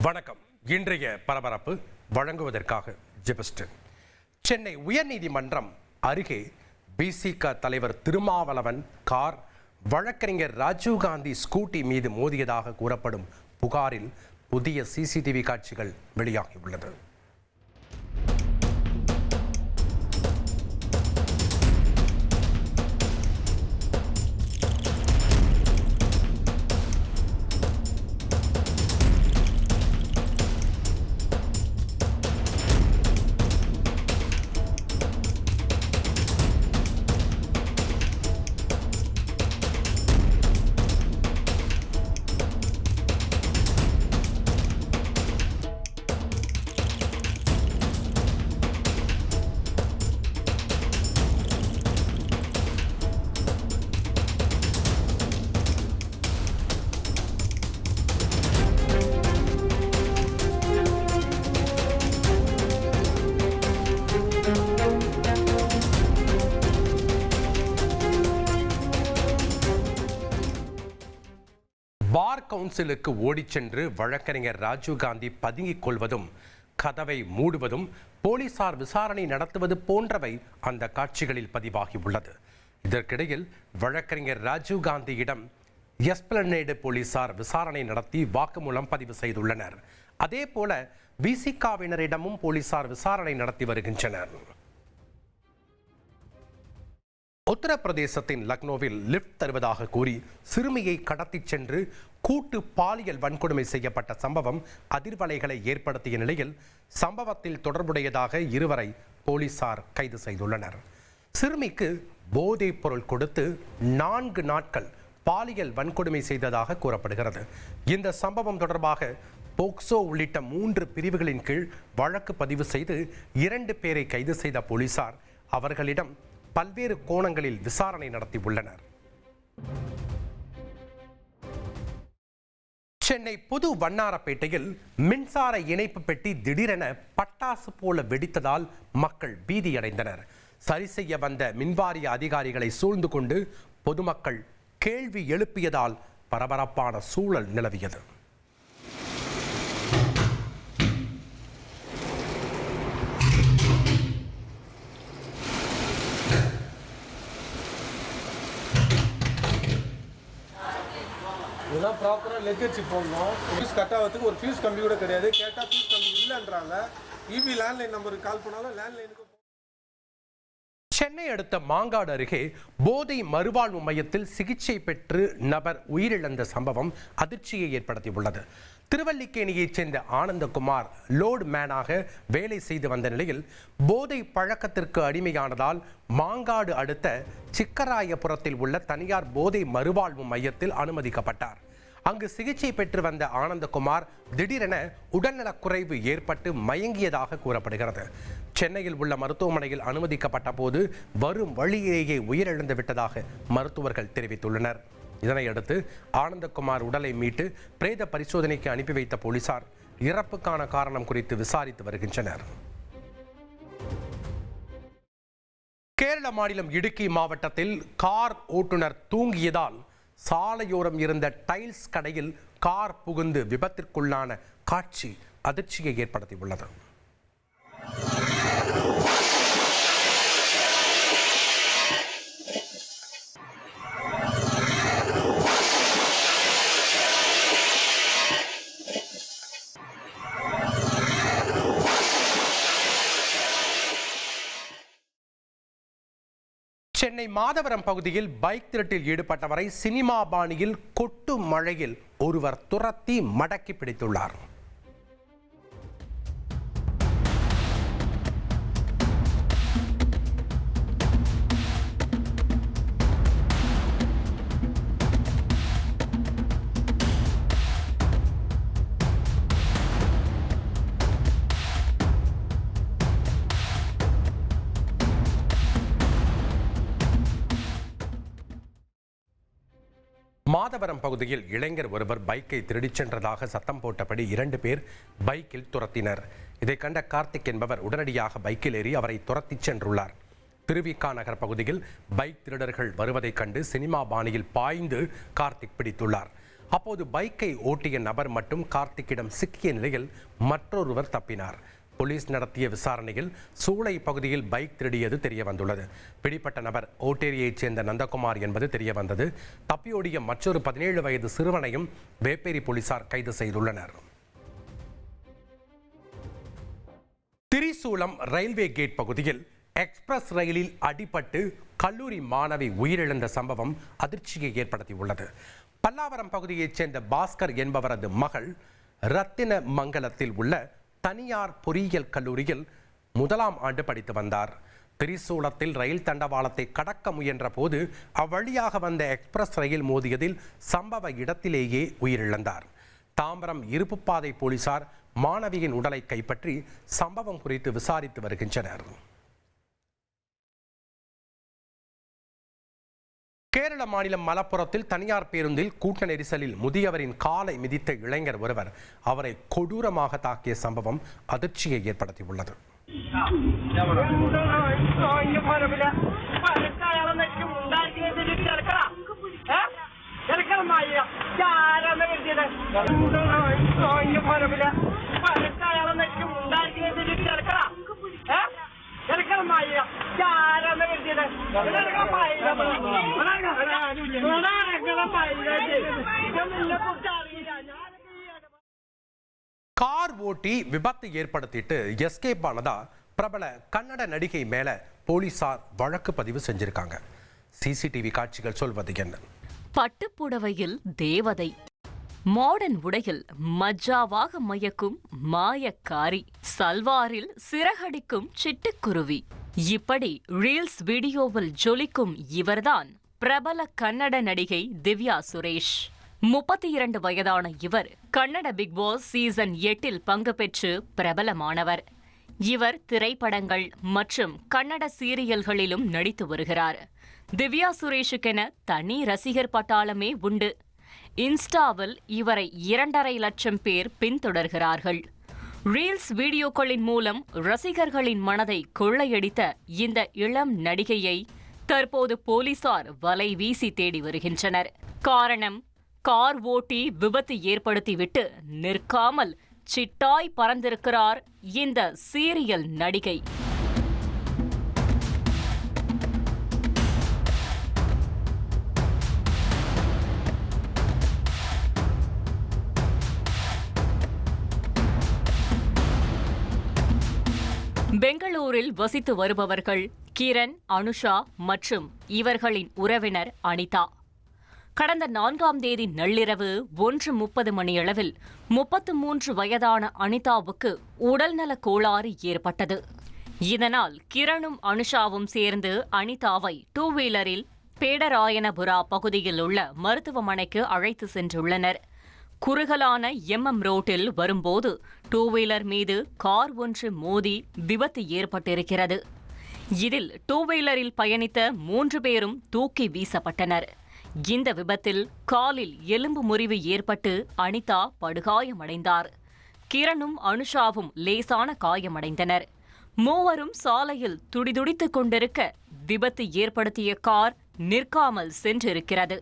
வணக்கம். இன்றைய பரபரப்பு வழங்குவதற்காக ஜெபஸ்ட். சென்னை உயர்நீதிமன்றம் அருகே பிசிக தலைவர் திருமாவளவன் கார் வழக்கறிஞர் ராஜீவ்காந்தி ஸ்கூட்டி மீது மோதியதாக கூறப்படும் புகாரில் புதிய சிசிடிவி காட்சிகள் வெளியாகியுள்ளது. பார் கவுன்சிலுக்கு ஓடிச் சென்று வழக்கறிஞர் ராஜீவ்காந்தி பதுங்கிக் கொள்வதும் கதவை மூடுவதும் போலீசார் விசாரணை நடத்துவது போன்றவை அந்த காட்சிகளில் பதிவாகியுள்ளது. இதற்கிடையில் வழக்கறிஞர் ராஜீவ்காந்தியிடம் எஸ்பிளனேடு போலீசார் விசாரணை நடத்தி வாக்குமூலம் பதிவு செய்துள்ளனர். அதேபோல விசிகாவினரிடமும் போலீசார் விசாரணை நடத்தி வருகின்றனர். உத்தரப்பிரதேசத்தின் லக்னோவில் லிப்ட் தருவதாக கூறி சிறுமியை கடத்திச் சென்று கூட்டு பாலியல் வன்கொடுமை செய்யப்பட்ட சம்பவம் அதிர்வலைகளை ஏற்படுத்திய நிலையில் சம்பவத்தில் தொடர்புடையதாக இருவரை போலீசார் கைது செய்துள்ளனர். சிறுமிக்கு போதைப் பொருள் கொடுத்து 4 நாட்கள் பாலியல் வன்கொடுமை செய்ததாக கூறப்படுகிறது. இந்த சம்பவம் தொடர்பாக போக்சோ உள்ளிட்ட 3 பிரிவுகளின் கீழ் வழக்கு பதிவு செய்து 2 பேரை கைது செய்த போலீசார் அவர்களிடம் பல்வேறு கோணங்களில் விசாரணை நடத்தியுள்ளனர். சென்னை புது வண்ணாரப்பேட்டையில் மின்சார இணைப்பு பெட்டி திடீரென பட்டாசு போல வெடித்ததால் மக்கள் பீதியடைந்தனர். சரி செய்ய வந்த மின்வாரிய அதிகாரிகளை சூழ்ந்து கொண்டு பொதுமக்கள் கேள்வி எழுப்பியதால் பரபரப்பான சூழல் நிலவியது. இதெல்லாம் ப்ராப்பராக லெக் வச்சு போடணும். ஃபியூஸ் கட் ஆகிறதுக்கு ஒரு ஃபியூஸ் கம்பி கூட கிடையாது. கேட்டால் ஃபியூஸ் கம்பி இல்லைன்றாங்க. இபி லேண்ட்லைன் நம்பருக்கு கால் பண்ணாலும் லேண்ட்லைனுக்கு. சென்னை அடுத்த மாங்காடு அருகே போதை மறுவாழ்வு மையத்தில் சிகிச்சை பெற்று நபர் உயிரிழந்த சம்பவம் அதிர்ச்சியை ஏற்படுத்தியுள்ளது. திருவல்லிக்கேணியைச் சேர்ந்த ஆனந்தகுமார் லோடு மேனாக வேலை செய்து வந்த நிலையில் போதை பழக்கத்திற்கு அடிமையானதால் மாங்காடு அடுத்த சிக்கராயபுரத்தில் உள்ள தனியார் போதை மறுவாழ்வு மையத்தில் அனுமதிக்கப்பட்டார். அங்கு சிகிச்சை பெற்று வந்த ஆனந்தகுமார் திடீரென உடல்நலக்குறைவு ஏற்பட்டு மயங்கியதாக கூறப்படுகிறது. சென்னையில் உள்ள மருத்துவமனையில் அனுமதிக்கப்பட்ட போது வரும் வழியிலேயே உயிரிழந்து விட்டதாக மருத்துவர்கள் தெரிவித்துள்ளனர். இதனையடுத்து ஆனந்தகுமார் உடலை மீட்டு பிரேத பரிசோதனைக்கு அனுப்பி வைத்த போலீசார் இறப்புக்கான காரணம் குறித்து விசாரித்து வருகின்றனர். கேரள மாநிலம் இடுக்கி மாவட்டத்தில் கார் ஓட்டுநர் தூங்கியதால் சாலையோரம் இருந்த டைல்ஸ் கடையில் கார் புகுந்து விபத்திற்குள்ளான காட்சி அதிர்ச்சியை ஏற்படுத்தியுள்ளது. சென்னை மாதவரம் பகுதியில் பைக் திருட்டில் ஈடுபட்டவரை சினிமா பாணியில் கொட்டு மழையில் ஒருவர் துரத்தி மடக்கி பிடித்துள்ளார். மாதவரம் பகுதியில் இளைஞர் ஒருவர் பைக்கை திருடிச் சென்றதாக சத்தம் போட்டபடி 2 பேர் பைக்கில் துரத்தினர். இதை கண்ட கார்த்திக் என்பவர் உடனடியாக பைக்கில் ஏறி அவரை துரத்திச் சென்றுள்ளார். திருவிக்கா நகர் பகுதியில் பைக் திருடர்கள் வருவதைக் கண்டு சினிமா பாணியில் பாய்ந்து கார்த்திக் பிடித்துள்ளார். அப்போது பைக்கை ஓட்டிய நபர் மட்டும் கார்த்திக்கிடம் சிக்கிய நிலையில் மற்றொருவர் தப்பினார். போலீஸ் நடத்திய விசாரணையில் சூளை பகுதியில் பைக் திருடியது தெரிய வந்துள்ளது. பிடிப்பட்ட நபர் ஓட்டேரியைச் சேர்ந்த நந்தகுமார் என்பது தெரிய வந்தது. தப்பியோடிய மற்றொரு 17 வயது சிறுவனையும் வேப்பேரி போலீசார் கைது செய்துள்ளனர். திரிசூலம் ரயில்வே கேட் பகுதியில் எக்ஸ்பிரஸ் ரயிலில் அடிபட்டு கல்லூரி மாணவி உயிரிழந்த சம்பவம் அதிர்ச்சியை ஏற்படுத்தியுள்ளது. பல்லாவரம் பகுதியைச் சேர்ந்த பாஸ்கர் என்பவரது மகள் ரத்தின மங்கலத்தில் உள்ள தனியார் பொறியியல் கல்லூரியில் 1ஆம் ஆண்டு படித்து வந்தார். திரிசூலத்தில் ரயில் தண்டவாளத்தை கடக்க முயன்ற போது அவ்வழியாக வந்த எக்ஸ்பிரஸ் ரயில் மோதியதில் சம்பவ இடத்திலேயே உயிரிழந்தார். தாம்பரம் இருப்புப்பாதை போலீசார் மாணவியின் உடலை கைப்பற்றி சம்பவம் குறித்து விசாரித்து வருகின்றனர். கேரள மாநிலம் மலப்புரத்தில் தனியார் பேருந்தில் கூட்ட நெரிசலில் முதியவரின் காலை மிதித்த இளைஞர் ஒருவர் அவரை கொடூரமாக தாக்கிய சம்பவம் அதிர்ச்சியை ஏற்படுத்தியுள்ளது. கார் ஓட்டி விபத்து ஏற்படுத்திட்டு எஸ்கேப் ஆனதா பிரபல கன்னட நடிகை மேல போலீசார் வழக்கு பதிவு செஞ்சிருக்காங்க. சிசிடிவி காட்சிகள் சொல்வது என்ன? பட்டுப்புடவையில் தேவதை, மாடர்ன் உடையில் மஜ்ஜாவாக மயக்கும் மாயக்காரி, சல்வாரில் சிறகடிக்கும் சிட்டுக்குருவி, இப்படி ரீல்ஸ் வீடியோவில் ஜொலிக்கும் இவர்தான் பிரபல கன்னட நடிகை திவ்யா சுரேஷ். 32 வயதான இவர் கன்னட பிக் பாஸ் சீசன் 8 பங்கு பெற்று பிரபலமானவர். இவர் திரைப்படங்கள் மற்றும் கன்னட சீரியல்களிலும் நடித்து வருகிறார். திவ்யா சுரேஷுக்கென தனி ரசிகர் பட்டாளமே உண்டு. இன்ஸ்டாவில் இவரை 2.5 லட்சம் பேர் பின்தொடர்கிறார்கள். ரீல்ஸ் வீடியோக்களின் மூலம் ரசிகர்களின் மனதை கொள்ளையடித்த இந்த இளம் நடிகையை தற்போது போலீசார் வலை வீசி தேடி வருகின்றனர். காரணம், கார் ஓட்டி விபத்து ஏற்படுத்திவிட்டு நிற்காமல் சிட்டாய் பறந்திருக்கிறார் இந்த சீரியல் நடிகை. பெங்களூரில் வசித்து வருபவர்கள் கிரண், அனுஷா மற்றும் இவர்களின் உறவினர் அனிதா. கடந்த 4ஆம் தேதி நள்ளிரவு 1:30 மணியளவில் 33 வயதான அனிதாவுக்கு உடல்நலக் கோளாறு ஏற்பட்டது. இதனால் கிரணும் அனுஷாவும் சேர்ந்து அனிதாவை 2 வீலரில் பேடராயனபுரா பகுதியில் உள்ள மருத்துவமனைக்கு அழைத்து சென்றுள்ளனர். குறுகலான ரோட்டில் வரும்போது 2 வீலர் மீது கார் ஒன்று மோதி விபத்து ஏற்பட்டிருக்கிறது. இதில் 2 வீலரில் பயணித்த 3 பேரும் தூக்கி வீசப்பட்டனர். இந்த விபத்தில் காலில் எலும்பு முறிவு ஏற்பட்டு அனிதா படுகாயமடைந்தார். கிரணும் அனுஷாவும் லேசான காயமடைந்தனர். மூவரும் சாலையில் துடிதுடித்துக் கொண்டிருக்க விபத்து ஏற்படுத்திய கார் நிற்காமல் சென்றிருக்கிறது.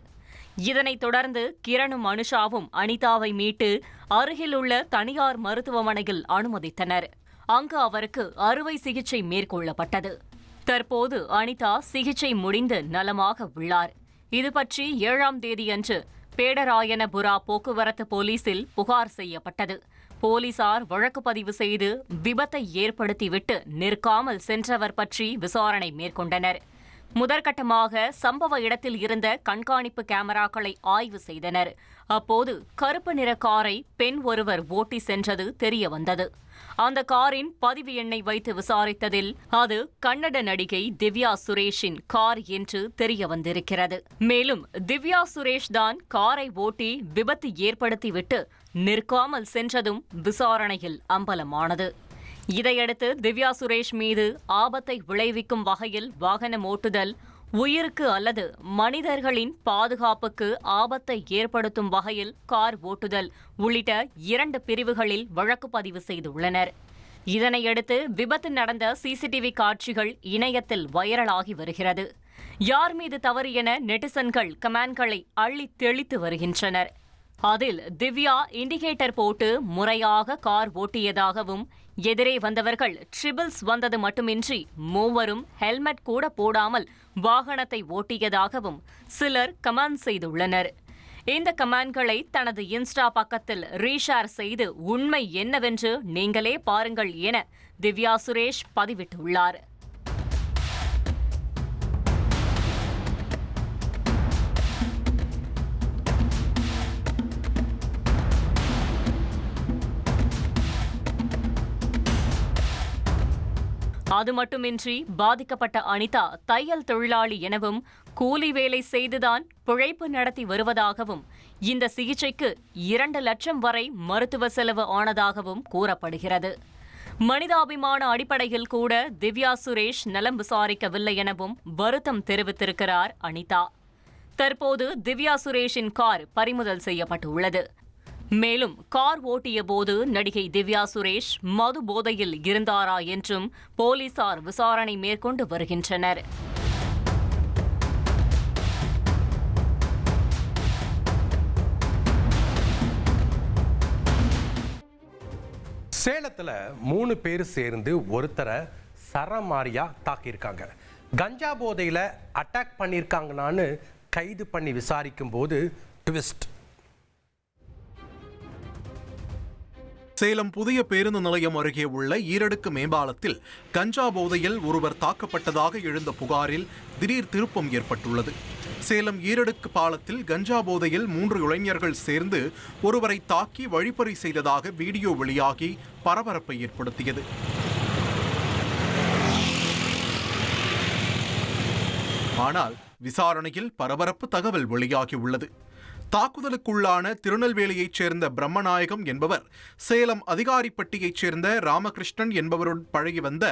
இதனைத் தொடர்ந்து கிரணும் அனுஷாவும் அனிதாவை மீட்டு அருகிலுள்ள தனியார் மருத்துவமனையில் அனுமதித்தனர். அங்கு அவருக்கு அறுவை சிகிச்சை மேற்கொள்ளப்பட்டது. தற்போது அனிதா சிகிச்சை முடிந்து நலமாக உள்ளார். இதுபற்றி 7ஆம் தேதியன்று பேடராயனபுரா போக்குவரத்து போலீசில் புகார் செய்யப்பட்டது. போலீசார் வழக்கு பதிவு செய்து விபத்தை ஏற்படுத்திவிட்டு நிற்காமல் சென்றவர் பற்றி விசாரணை மேற்கொண்டனர். முதற்கட்டமாக சம்பவ இடத்தில் இருந்த கண்காணிப்பு கேமராக்களை ஆய்வு செய்தனர். அப்போது கருப்பு நிற காரை பெண் ஒருவர் ஓட்டி சென்றது தெரிய வந்தது. அந்த காரின் பதிவு எண்ணை வைத்து விசாரித்ததில் அது கன்னட நடிகை திவ்யா சுரேஷின் கார் என்று தெரிய வந்திருக்கிறது. மேலும் திவ்யா சுரேஷ் தான் காரை ஓட்டி விபத்து ஏற்படுத்திவிட்டு நிற்காமல் சென்றதும் விசாரணையில் அம்பலமானது. இதையடுத்து திவ்யா சுரேஷ் மீது ஆபத்தை விளைவிக்கும் வகையில் வாகனம் ஓட்டுதல், உயிருக்கு அல்லது மனிதர்களின் பாதுகாப்புக்கு ஆபத்தை ஏற்படுத்தும் வகையில் கார் ஓட்டுதல் உள்ளிட்ட 2 பிரிவுகளில் வழக்கு பதிவு செய்துள்ளனர். இதனையடுத்து விபத்து நடந்த சிசிடிவி காட்சிகள் இணையத்தில் வைரலாகி வருகிறது. யார் மீது தவறு என நெட்டிசன்கள் கமெண்ட்களை அள்ளி தெளித்து வருகின்றனர். அதில் திவ்யா இண்டிகேட்டர் போட்டு முறையாக கார் ஓட்டியதாகவும், எதிரே வந்தவர்கள் ட்ரிபிள்ஸ் வந்தது மட்டுமின்றி மூவரும் ஹெல்மெட் கூட போடாமல் வாகனத்தை ஓட்டியதாகவும் சிலர் கமெண்ட் செய்துள்ளனர். இந்த கமெண்ட்களை தனது இன்ஸ்டா பக்கத்தில் ரீஷேர் செய்து உண்மை என்னவென்று நீங்களே பாருங்கள் என திவ்யா சுரேஷ் பதிவிட்டுள்ளார். அது மட்டுமின்றி பாதிக்கப்பட்ட அனிதா தையல் தொழிலாளி எனவும், கூலி வேலை செய்துதான் பிழைப்பு நடத்தி வருவதாகவும், இந்த சிகிச்சைக்கு 2 லட்சம் வரை மருத்துவ செலவு ஆனதாகவும் கூறப்படுகிறது. மனிதாபிமான அடிப்படையில் கூட திவ்யா சுரேஷ் நலம் விசாரிக்கவில்லை எனவும் வருத்தம் தெரிவித்திருக்கிறார் அனிதா. தற்போது திவ்யா சுரேஷின் கார் பறிமுதல் செய்யப்பட்டுள்ளது. மேலும் கார் ஓட்டிய போது நடிகை திவ்யா சுரேஷ் மது போதையில் இருந்தாரா என்றும் போலீசார் விசாரணை மேற்கொண்டு வருகின்றனர். சேலத்துல 3 பேர் சேர்ந்து ஒருத்தரை சரமாரியா தாக்கியிருக்காங்க. கஞ்சா போதையில அட்டாக் பண்ணியிருக்காங்களான்னு கைது பண்ணி விசாரிக்கும் போது ட்விஸ்ட். சேலம் புதிய பேருந்து நிலையம் அருகே உள்ள ஈரடுக்கு மேம்பாலத்தில் கஞ்சா போதையில் ஒருவர் தாக்கப்பட்டதாக எழுந்த புகாரில் திடீர் திருப்பம் ஏற்பட்டுள்ளது. சேலம் ஈரடுக்கு பாலத்தில் கஞ்சா போதையில் 3 இளைஞர்கள் சேர்ந்து ஒருவரை தாக்கி வழிப்பறி செய்ததாக வீடியோ வெளியாகி பரபரப்பை ஏற்படுத்தியது. ஆனால் விசாரணையில் பரபரப்பு தகவல் வெளியாகியுள்ளது. தாக்குதலுக்குள்ளான திருநெல்வேலியைச் சேர்ந்த பிரம்மநாயகம் என்பவர் சேலம் அதிகாரிப்பட்டியைச் சேர்ந்த ராமகிருஷ்ணன் என்பவருடன் பழகி வந்த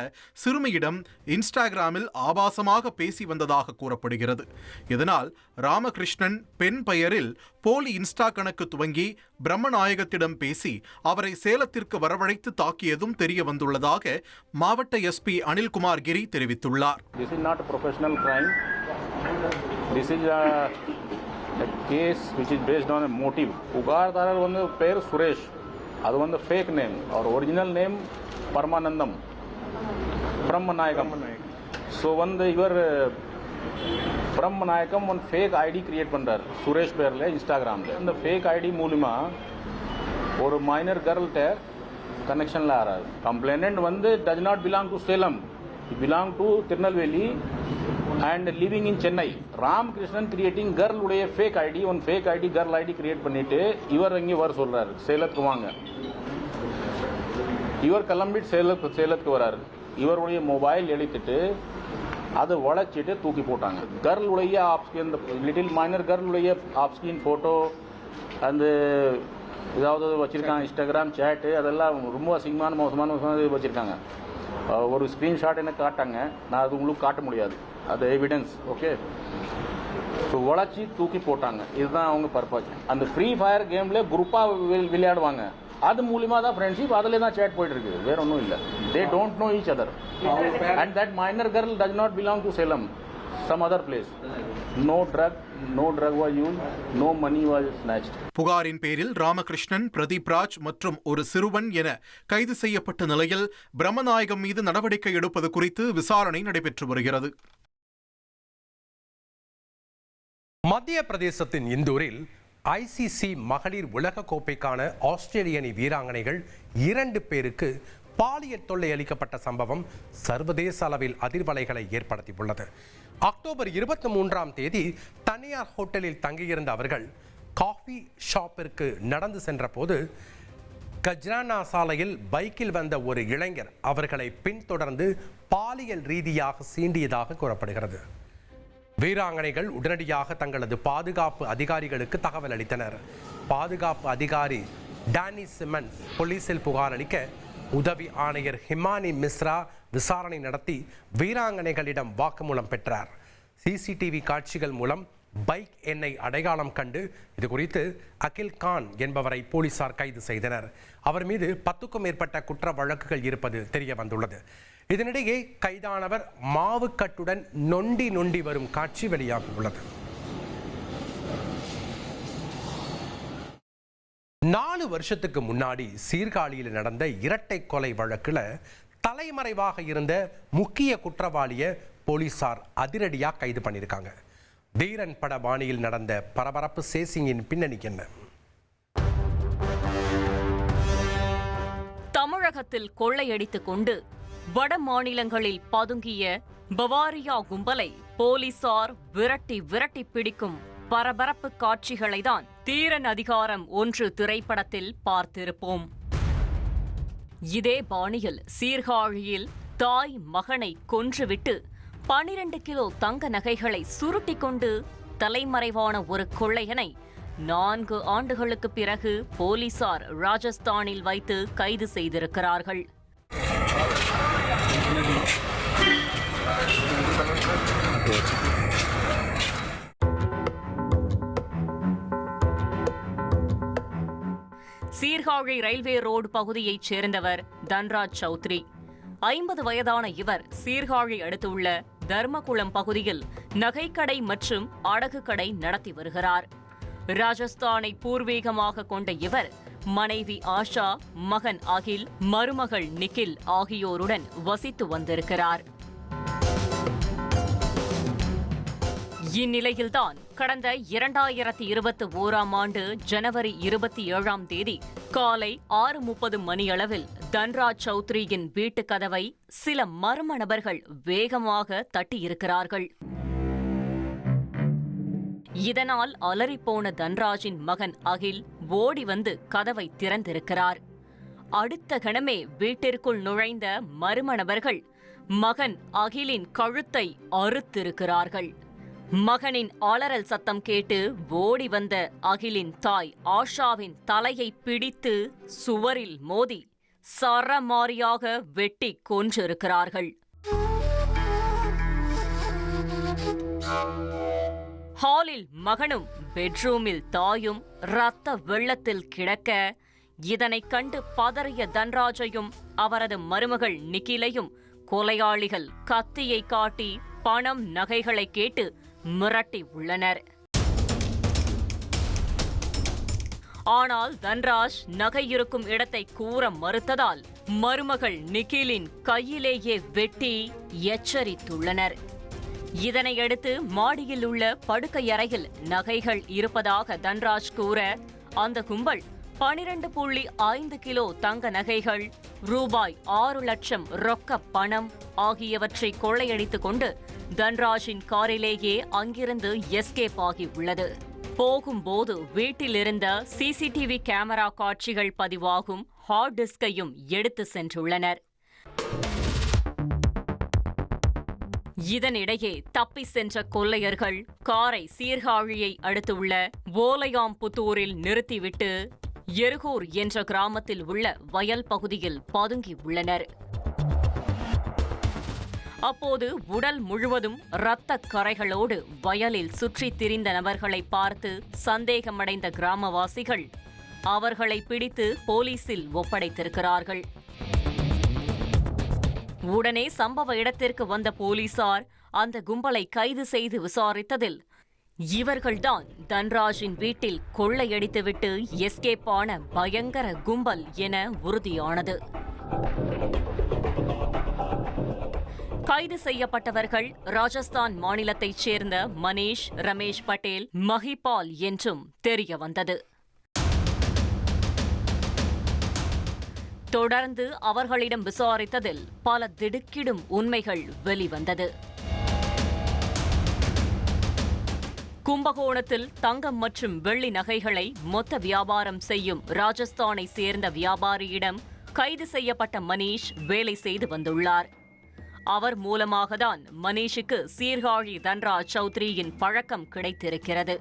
சிறுமியிடம் இன்ஸ்டாகிராமில் ஆபாசமாக பேசி வந்ததாக கூறப்படுகிறது. இதனால் ராமகிருஷ்ணன் பெண் பெயரில் போலி இன்ஸ்டா கணக்கு துவங்கி பிரம்மநாயகத்திடம் பேசி அவரை சேலத்திற்கு வரவழைத்து தாக்கியதும் தெரிய வந்துள்ளதாக மாவட்ட எஸ்பி அனில்குமார் கிரி தெரிவித்துள்ளார். A case which is based on a motive. Ugardarar one pair Suresh, adu one fake name or original name Paramanandam, Brahmanayakam. So one your Brahmanayakam one fake ID create pandar Suresh pairle Instagram le. And the fake ID மூலமா ஒரு minor girl te connection la aa raha. Complainant one does not belong to Salem. He belong to Tirunelveli and living in Chennai. Ramkrishnan creating girl உடைய fake ID, one fake ID girl ID create பண்ணிட்டு இவர் இங்கே வர சொல்றாரு, சேலத்துக்கு வாங்க. இவர் கிளம்பிட்டு சேலத்துக்கு வராரு. இவருடைய மொபைல் எடுத்துட்டு அதை வளைச்சிட்டு தூக்கி போட்டாங்க. கர்ல் உடைய ஆப்ஸ்கின், லிட்டில் மைனர் கர்ல் உடைய ஆப்ஸ்கின் ஃபோட்டோ அந்த ஏதாவது வச்சுருக்காங்க. இன்ஸ்டாகிராம் சேட்டு அதெல்லாம் ரொம்ப அசிங்கமான மோசமான வச்சுருக்காங்க. ஒரு ஸ்க்ரீன்ஷாட் எனக்கு காட்டாங்க, நான் அது உங்களுக்கு காட்ட முடியாது, அது எவிடன்ஸ். ஓகே, ஸோ வளைச்சி தூக்கி போட்டாங்க. இதுதான் அவங்க பர்பஸ். அந்த ஃப்ரீ ஃபயர் கேமில் குரூப்பாக விளையாடுவாங்க, அது மூலியமாக தான் ஃப்ரெண்ட்ஷிப், அதில் தான் சேட் போயிட்டு இருக்குது, வேற ஒன்றும் இல்லை. They don't know each other and that minor girl does not belong to Salem, some other place. No drug was used, no money was snatched. புகாரின் பேரில் ராமகிருஷ்ணன், பிரதீப் ராஜ் மற்றும் ஒரு சிறுவன் என கைது செய்யப்பட்ட நிலையில் பிரம்மநாயகம் மீது நடவடிக்கை எடுப்பது குறித்து விசாரணை நடைபெற்று வருகிறது. மத்திய பிரதேசத்தின் இந்தூரில் ICC மகளிர் உலக கோப்பைக்கான ஆஸ்திரேலிய அணி வீராங்கனைகள் 2 பேருக்கு பாலியல் தொல்லை அளிக்கப்பட்ட சம்பவம் சர்வதேச அளவில் அதிர்வலைகளை ஏற்படுத்தியுள்ளது. அக்டோபர் 23ஆம் தேதி தனியார் ஹோட்டலில் தங்கியிருந்த அவர்கள் காஃபி ஷாப்பிற்கு நடந்து சென்ற போது கஜ்ரானா சாலையில் பைக்கில் வந்த ஒரு இளைஞர் அவர்களை பின்தொடர்ந்து பாலியல் ரீதியாக சீண்டியதாக கூறப்படுகிறது. வீராங்கனைகள் உடனடியாக தங்களது பாதுகாப்பு அதிகாரிகளுக்கு தகவல் அளித்தனர். பாதுகாப்பு அதிகாரி டானி சிமன்ஸ் போலீசில் புகார் அளிக்க உதவி ஆணையர் ஹிமானி மிஸ்ரா விசாரணை நடத்தி வீராங்கனைகளிடம் வாக்குமூலம் பெற்றார். CCTV காட்சிகள் மூலம் பைக் எண்ணை அடையாளம் கண்டு இது குறித்து அகில் கான் என்பவரை போலீசார் கைது செய்தனர். அவர் மீது 10க்கும் மேற்பட்ட குற்ற வழக்குகள் இருப்பது தெரிய வந்துள்ளது. இதனிடையே கைதானவர் மாவுக்கட்டுடன் நொண்டி வரும் காட்சி வெளியாகியுள்ளது. 4 வருஷத்துக்கு முன்னாடி சீர்காழியில் நடந்த இரட்டை கொலை வழக்குல தலைமறைவாக இருந்த முக்கிய குற்றவாளியை போலீசார் அதிரடியா கைது பண்ணியிருக்காங்க. தீரன் பட பாணியில் நடந்த பரபரப்பு சேசிங்கின் பின்னணி என்ன? தமிழகத்தில் கொள்ளையடித்துக் கொண்டு வட மாநிலங்களில் பதுங்கிய பவாரியா கும்பலை போலீசார் விரட்டி பிடிக்கும் பரபரப்பு காட்சிகளை தான் தீரன் அதிகாரம் 1 திரைப்படத்தில் பார்த்திருப்போம். இதே பாணியில் சீர்காழியில் தாய் மகனை கொன்றுவிட்டு 12 கிலோ தங்க நகைகளை சுருட்டி கொண்டு தலைமறைவான ஒரு கொள்ளையனை 4 ஆண்டுகளுக்கு பிறகு போலீசார் ராஜஸ்தானில் வைத்து கைது செய்திருக்கிறார்கள். சீர்காழி ரயில்வே ரோடு பகுதியைச் சேர்ந்தவர் தன்ராஜ் சௌத்ரி. 50 வயதான இவர் சீர்காழி அடுத்துள்ள தர்மகுளம் பகுதியில் நகைக்கடை மற்றும் அடகு கடை நடத்தி வருகிறார். ராஜஸ்தானை பூர்வீகமாக கொண்ட இவர் மனைவி ஆஷா, மகன் அகில், மருமகள் நிக்கில் ஆகியோருடன் வசித்து வந்திருக்கிறார். இந்நிலையில்தான் கடந்த 2021ஆம் ஆண்டு ஜனவரி 27ஆம் தேதி காலை 6:30 மணியளவில் தன்ராஜ் சௌத்ரியின் வீட்டு கதவை சில மர்ம நபர்கள் வேகமாக தட்டியிருக்கிறார்கள். இதனால் அலறிப்போன தன்ராஜின் மகன் அகில் ஓடி வந்து கதவை திறந்திருக்கிறார். அடுத்த கணமே வீட்டிற்குள் நுழைந்த மர்ம நபர்கள் மகன் அகிலின் கழுத்தை அறுத்திருக்கிறார்கள். மகனின் அலறல் சத்தம் கேட்டு ஓடி வந்த அகிலின் தாய் ஆஷாவின் தலையை பிடித்து சுவரில் மோதி சரமாரியாக வெட்டி கொன்றிருக்கிறார்கள். ஹாலில் மகனும் பெட்ரூமில் தாயும் இரத்த வெள்ளத்தில் கிடக்க, இதனைக் கண்டு பதறிய தன்ராஜையும் அவரது மருமகள் நிக்கிலையும் கொலையாளிகள் கத்தியை காட்டி பணம் நகைகளை கேட்டு மிரட்டி உள்ளனர். ஆனால் தன்ராஜ் நகை இருக்கும் இடத்தை கூற மறுத்ததால் மருமகள் நிக்கிலின் கையிலேயே வெட்டி எச்சரித்துள்ளனர். இதனையடுத்து மாடியில் உள்ள படுக்கையறையில் நகைகள் இருப்பதாக தன்ராஜ் கூற, அந்த கும்பல் 12.5 கிலோ தங்க நகைகள், ரூபாய் 6 லட்சம் ரொக்க பணம் ஆகியவற்றை கொள்ளையடித்துக் கொண்டு தன்ராஜின் காரிலேயே அங்கிருந்து எஸ்கேப் ஆகியுள்ளது. போகும்போது வீட்டிலிருந்த சிசிடிவி கேமரா காட்சிகள் பதிவாகும் ஹார்ட் டிஸ்கையும் எடுத்து சென்றுள்ளனர். இதனிடையே தப்பி சென்ற கொள்ளையர்கள் காரை சீர்காழியை அடுத்துள்ள ஓலையாம்புத்தூரில் நிறுத்திவிட்டு எருகூர் என்ற கிராமத்தில் உள்ள வயல் பகுதியில் பதுங்கியுள்ளனர். அப்போது உடல் முழுவதும் இரத்தக் கறைகளோடு வயலில் சுற்றித் திரிந்த நபர்களை பார்த்து சந்தேகமடைந்த கிராமவாசிகள் அவர்களை பிடித்து போலீசில் ஒப்படைத்திருக்கிறார்கள். உடனே சம்பவ இடத்திற்கு வந்த போலீசார் அந்த கும்பலை கைது செய்து விசாரித்ததில் இவர்கள்தான் தன்ராஜின் வீட்டில் கொள்ளையடித்துவிட்டு எஸ்கேப் ஆன பயங்கர கும்பல் என உறுதியானது. கைது செய்யப்பட்டவர்கள் ராஜஸ்தான் மாநிலத்தைச் சேர்ந்த மனீஷ், ரமேஷ் பட்டேல், மஹிபால் என்றும் தெரியவந்தது. தொடர்ந்து அவர்களிடம் விசாரித்ததில் பல திடுக்கிடும் உண்மைகள் வெளிவந்தது. கும்பகோணத்தில் தங்கம் மற்றும் வெள்ளி நகைகளை மொத்த வியாபாரம் செய்யும் ராஜஸ்தானை சேர்ந்த வியாபாரியிடம் கைது செய்யப்பட்ட மனீஷ் வேலை செய்து வந்துள்ளார். அவர் மூலமாகத்தான் மனீஷுக்கு சீர்காழி தன்ராஜ் சௌத்ரியின் பழக்கம் கிடைத்திருக்கிறது.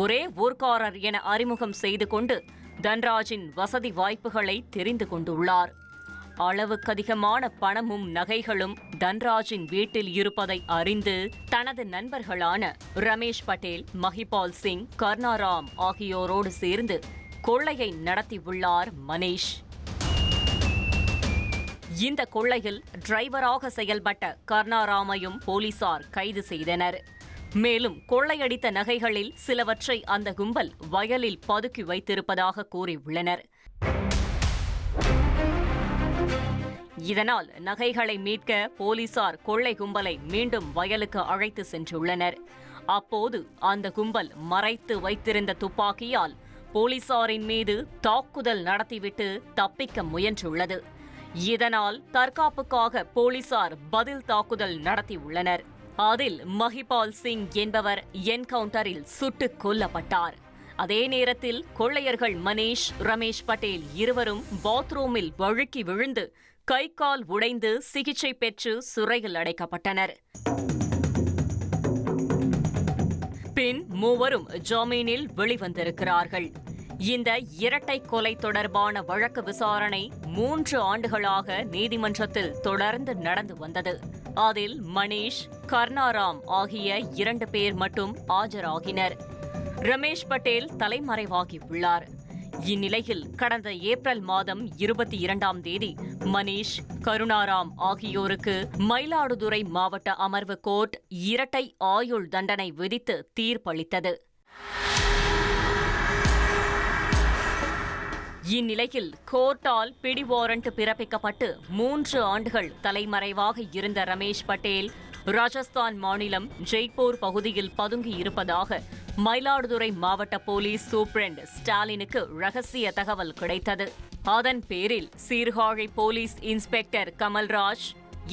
ஒரே ஊர்க்காரர் என அறிமுகம் செய்து கொண்டு தன்ராஜின் வசதி வாய்ப்புகளை தெரிந்து கொண்டுள்ளார். அளவுக்கதிகமான பணமும் நகைகளும் தன்ராஜின் வீட்டில் இருப்பதை அறிந்து தனது நண்பர்களான ரமேஷ் பட்டேல், மஹிபால் சிங், கர்ணாராம் ஆகியோரோடு சேர்ந்து கொள்ளையை நடத்தியுள்ளார் மனீஷ். இந்த கொள்ளையில் டிரைவராக செயல்பட்ட கர்ணாராமையும் போலீசார் கைது செய்தனர். மேலும் கொள்ளையடித்த நகைகளில் சிலவற்றை அந்த கும்பல் வயலில் பதுக்கி வைத்திருப்பதாக கூறியுள்ளனர். இதனால் நகைகளை மீட்க போலீசார் கொள்ளை கும்பலை மீண்டும் வயலுக்கு அழைத்து சென்றுள்ளனர். அப்போது அந்த கும்பல் மறைத்து வைத்திருந்த துப்பாக்கியால் போலீசாரின் மீது தாக்குதல் நடத்திவிட்டு தப்பிக்க முயன்றுள்ளது. இதனால் தற்காப்புக்காக போலீசார் பதில் தாக்குதல் நடத்தியுள்ளனர். அதில் மஹிபால் சிங் என்பவர் என்கவுண்டரில் சுட்டுக் கொல்லப்பட்டார். அதே நேரத்தில் கொள்ளையர்கள் மனீஷ், ரமேஷ் பட்டேல் இருவரும் பாத்ரூமில் வழுக்கி விழுந்து கை கால் உடைந்து சிகிச்சை பெற்று சிறையில் அடைக்கப்பட்டனர். பின் மூவரும் ஜாமீனில் வெளிவந்திருக்கிறார்கள். இந்த இரட்டை கொலை தொடர்பான வழக்கு விசாரணை 3 ஆண்டுகளாக நீதிமன்றத்தில் தொடர்ந்து நடந்து வந்தது. அதில் மனீஷ், கர்ணாராம் ஆகிய 2 பேர் மட்டும் ஆஜராகினர். ரமேஷ் பட்டேல் தலைமறைவாகியுள்ளார். இந்நிலையில் கடந்த ஏப்ரல் மாதம் 22ஆம் தேதி மனீஷ், கருணாராம் ஆகியோருக்கு மயிலாடுதுறை மாவட்ட அமர்வு கோர்ட் இரட்டை ஆயுள் தண்டனை விதித்து தீர்ப்பளித்தது. இந்நிலையில் கோர்ட்டால் பிடி வாரண்ட் பிறப்பிக்கப்பட்டு 3 ஆண்டுகள் தலைமறைவாக இருந்த ரமேஷ் பட்டேல் ராஜஸ்தான் மாநிலம் ஜெய்ப்பூர் பகுதியில் பதுங்கி இருப்பதாக மயிலாடுதுறை மாவட்ட போலீஸ் சூப்பரண்ட் ஸ்டாலினுக்கு ரகசிய தகவல் கிடைத்தது. அதன் பேரில் Sirkazhi police inspector Kamalraj,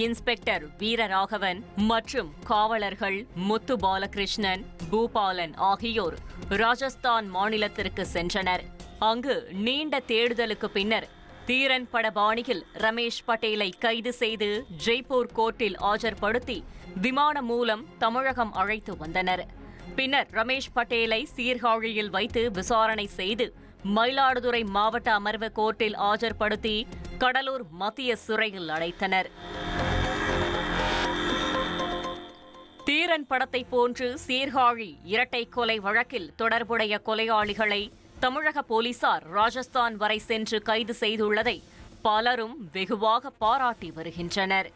inspector Veeraraghavan மற்றும் காவலர்கள் முத்து பாலகிருஷ்ணன், பூபாலன் ஆகியோர் ராஜஸ்தான் மாநிலத்திற்கு சென்றனர். அங்கு நீண்ட தேடுதலுக்கு பின்னர் தீரன் பட பாணியில் ரமேஷ் பட்டேலை கைது செய்து ஜெய்ப்பூர் கோர்ட்டில் ஆஜர்படுத்தி விமானம் மூலம் தமிழகம் அழைத்து வந்தனர். பின்னர் ரமேஷ் பட்டேலை சீர்காழியில் வைத்து விசாரணை செய்து மயிலாடுதுறை மாவட்ட அமர்வு கோர்ட்டில் ஆஜர்படுத்தி கடலூர் மத்திய சிறையில் அடைத்தனர். தீரன் படத்தை போன்று சீர்காழி இரட்டை கொலை வழக்கில் தொடர்புடைய கொலையாளிகளை தமிழக போலீசார் ராஜஸ்தான் வரை சென்று கைது செய்துள்ளதை பலரும் வெகுவாக பாராட்டி வருகின்றனர்.